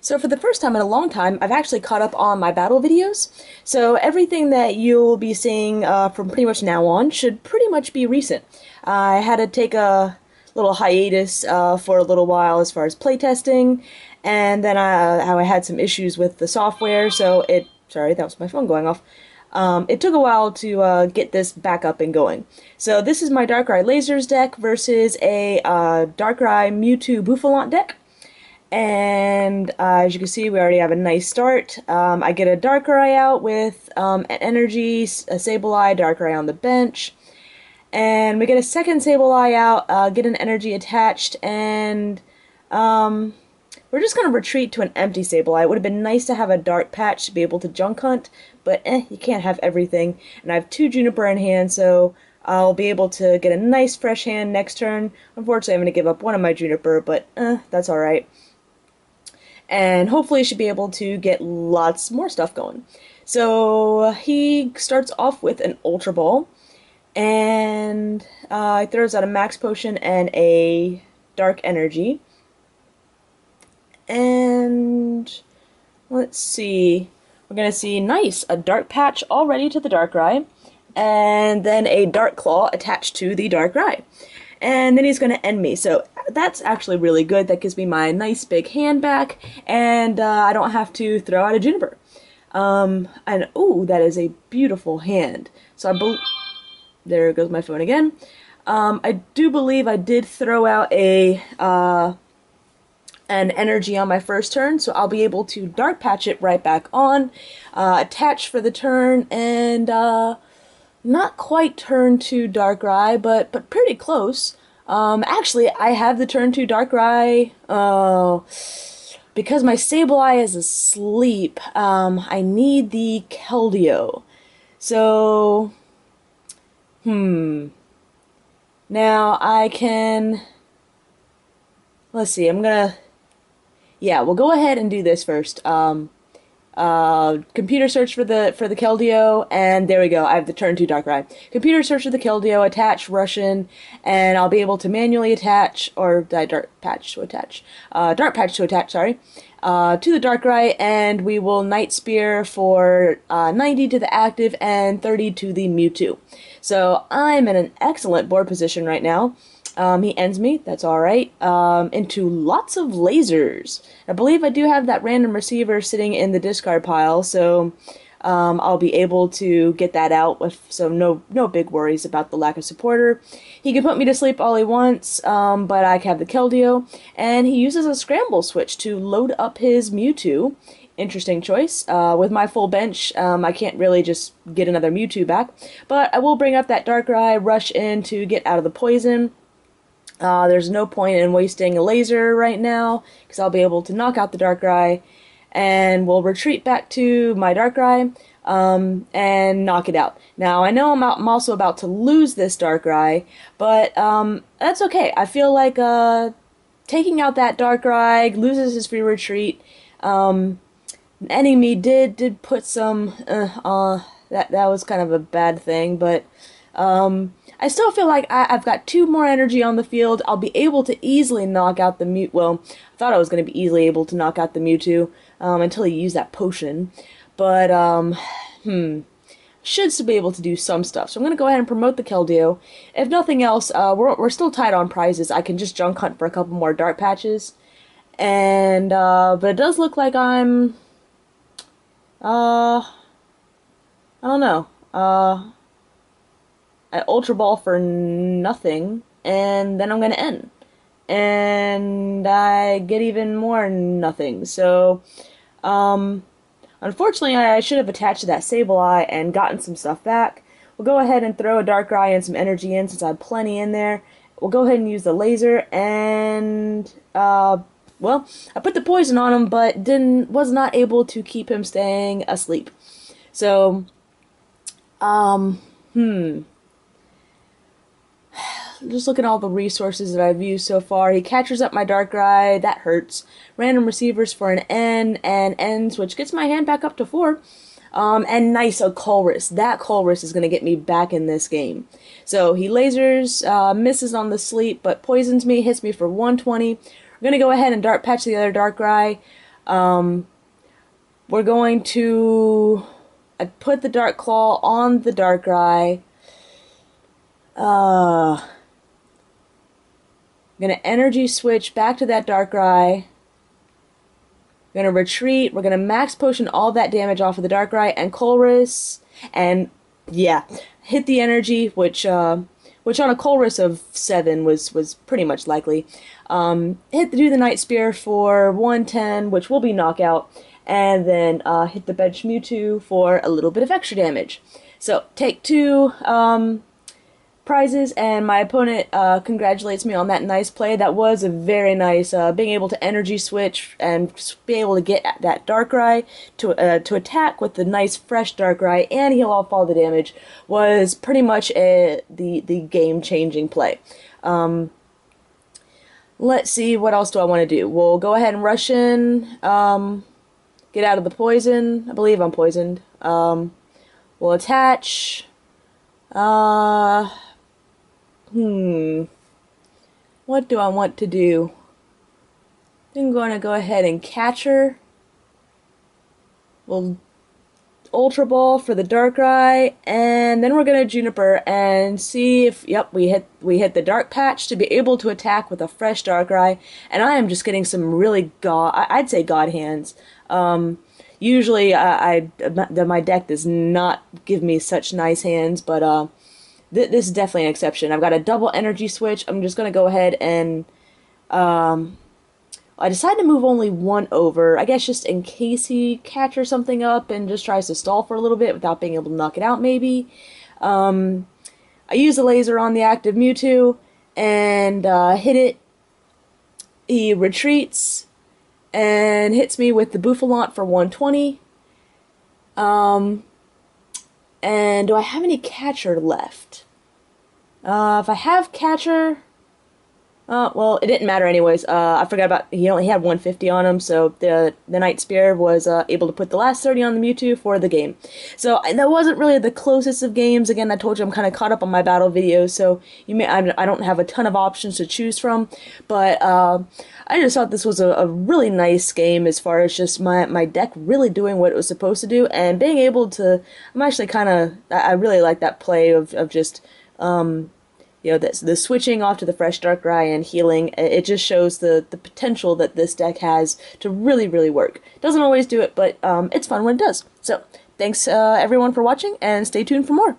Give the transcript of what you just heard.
So for the first time in a long time, I've actually caught up on my battle videos. So everything that you'll be seeing from pretty much now on should pretty much be recent. I had to take a little hiatus for a little while as far as playtesting, and then I had some issues with the software, so sorry, that was my phone going off. It took a while to get this back up and going. So this is my Darkrai Lasers deck versus a Darkrai Mewtwo Buffalant deck. And as you can see, we already have a nice start. I get a Darkrai out with an Energy, a Sableye, Darkrai on the bench. And we get a second Sableye out, get an Energy attached, and we're just going to retreat to an empty Sableye. It would have been nice to have a Dark Patch to be able to junk hunt, but you can't have everything. And I have 2 Juniper in hand, so I'll be able to get a nice fresh hand next turn. Unfortunately, I'm going to give up one of my Juniper, but that's alright. And hopefully should be able to get lots more stuff going. So he starts off with an Ultra Ball, and he throws out a Max Potion and a Dark Energy. And let's see, we're going to see, nice, a Dark Patch already to the Darkrai, and then a Dark Claw attached to the Darkrai. And then he's going to end me, so that's actually really good. That gives me my nice big hand back, and I don't have to throw out a Juniper. And ooh, that is a beautiful hand. So there goes my phone again. I do believe I did throw out an Energy on my first turn, so I'll be able to Dark Patch it right back on, attach for the turn, and not quite turn 2 Darkrai, but pretty close. Actually, I have the turn 2 Darkrai, because my Sableye is asleep, I need the Keldeo. So, now I can, let's see, we'll go ahead and do this first. Computer search for the Keldeo, and there we go. I have the turn 2 Darkrai. Computer search for the Keldeo, attach Russian, and I'll be able to manually attach, or Dark Patch to attach, sorry, to the Darkrai, and we will Night Spear for 90 to the active and 30 to the Mewtwo. So I'm in an excellent board position right now. He ends me, that's alright, into lots of lasers. I believe I do have that random receiver sitting in the discard pile, so I'll be able to get that out with no big worries about the lack of supporter. He can put me to sleep all he wants, but I have the Keldeo, and he uses a scramble switch to load up his Mewtwo. Interesting choice. With my full bench, I can't really just get another Mewtwo back, but I will bring up that Darkrai, rush in to get out of the poison. There's no point in wasting a laser right now, because I'll be able to knock out the Darkrai, and we'll retreat back to my Darkrai, and knock it out. Now, I know I'm also about to lose this Darkrai, but that's okay. I feel like taking out that Darkrai loses his free retreat. Ending me did put some, that was kind of a bad thing, but I still feel like I've got 2 more energy on the field. I'll be able to easily knock out the Mewtwo. Well, I thought I was going to be easily able to knock out the Mewtwo until he used that potion. But, should still be able to do some stuff. So I'm going to go ahead and promote the Keldeo. If nothing else, we're still tight on prizes. I can just junk hunt for a couple more Dark Patches. And, but it does look like I'm, I don't know, I Ultra Ball for nothing, and then I'm going to end. And I get even more nothing. So, unfortunately, I should have attached to that Sableye and gotten some stuff back. We'll go ahead and throw a Darkrai and some energy in since I have plenty in there. We'll go ahead and use the laser, and, well, I put the poison on him, but was not able to keep him staying asleep. So, just look at all the resources that I've used so far. He catches up my Darkrai, that hurts. Random receivers for an N and ends, which gets my hand back up to 4. And nice, a Colress. That Colress is going to get me back in this game. So he lasers, misses on the sleep, but poisons me, hits me for 120. We're going to go ahead and Dark Patch the other Darkrai. We're going to put the Dark Claw on the Darkrai. I'm gonna energy switch back to that Darkrai. We're gonna retreat. We're gonna max potion all that damage off of the Darkrai and Colress, and yeah, hit the energy, which on a Colress of 7 was pretty much likely. Do the Night Spear for 110, which will be knockout, and then hit the bench Mewtwo for a little bit of extra damage. So take 2 prizes, and my opponent congratulates me on that nice play. That was a very nice, being able to energy switch and be able to get that Darkrai to attack with the nice fresh Darkrai and heal off all the damage was pretty much the game-changing play. Let's see, what else do I want to do? We'll go ahead and rush in, get out of the poison. I believe I'm poisoned. We'll attach. What do I want to do? I'm going to go ahead and catch her. We'll Ultra Ball for the Darkrai, and then we're going to Juniper and see if, yep, we hit the Dark Patch to be able to attack with a fresh Darkrai, and I am just getting some really I'd say God hands. Usually my deck does not give me such nice hands, but this is definitely an exception. I've got a double energy switch. I'm just going to go ahead and I decided to move only 1 over, I guess just in case he catches something up and just tries to stall for a little bit without being able to knock it out, maybe. I use a laser on the active Mewtwo and hit it. He retreats and hits me with the Bouffalant for 120. And do I have any catcher left? If I have catcher... well, it didn't matter anyways. I forgot about, he only had 150 on him, so the Night Spear was able to put the last 30 on the Mewtwo for the game. So, and that wasn't really the closest of games. Again, I told you I'm kind of caught up on my battle videos, so I don't have a ton of options to choose from, but I just thought this was a really nice game as far as just my deck really doing what it was supposed to do, and being able to, I really like that play of just, you know, the switching off to the fresh Darkrai and healing. It just shows the potential that this deck has to really, really work. Doesn't always do it, but it's fun when it does. So, thanks everyone for watching, and stay tuned for more.